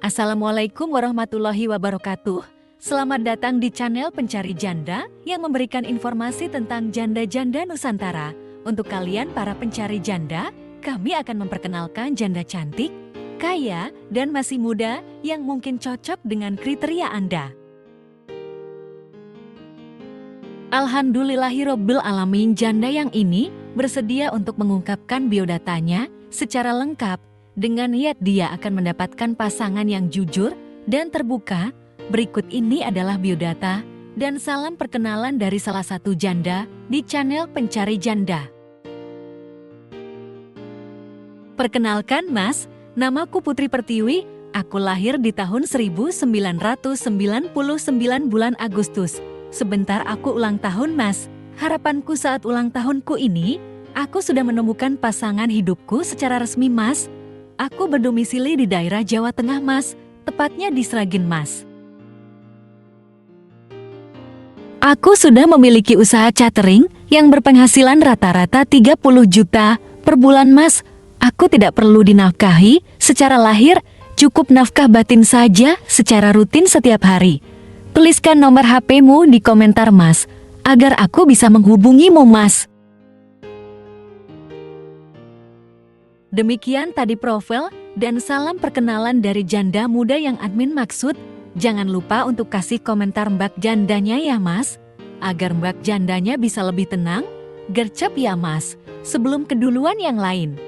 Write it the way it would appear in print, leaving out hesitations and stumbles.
Assalamualaikum warahmatullahi wabarakatuh. Selamat datang di channel Pencari Janda yang memberikan informasi tentang janda-janda Nusantara. Untuk kalian para pencari janda, kami akan memperkenalkan janda cantik, kaya, dan masih muda yang mungkin cocok dengan kriteria Anda. Alhamdulillahirobbil alamin, janda yang ini bersedia untuk mengungkapkan biodatanya secara lengkap dengan niat dia akan mendapatkan pasangan yang jujur dan terbuka. Berikut ini adalah biodata dan salam perkenalan dari salah satu janda di channel Pencari Janda. Perkenalkan Mas, namaku Putri Pertiwi, aku lahir di tahun 1999 bulan Agustus. Sebentar aku ulang tahun Mas, harapanku saat ulang tahunku ini, aku sudah menemukan pasangan hidupku secara resmi Mas. Aku berdomisili di daerah Jawa Tengah Mas, tepatnya di Sragen Mas. Aku sudah memiliki usaha catering yang berpenghasilan rata-rata 30 juta per bulan Mas. Aku tidak perlu dinafkahi secara lahir, cukup nafkah batin saja secara rutin setiap hari. Tuliskan nomor HP-mu di komentar Mas, agar aku bisa menghubungimu Mas. Demikian tadi profil dan salam perkenalan dari janda muda yang admin maksud. Jangan lupa untuk kasih komentar mbak jandanya ya Mas, agar mbak jandanya bisa lebih tenang, gercep ya Mas, sebelum keduluan yang lain.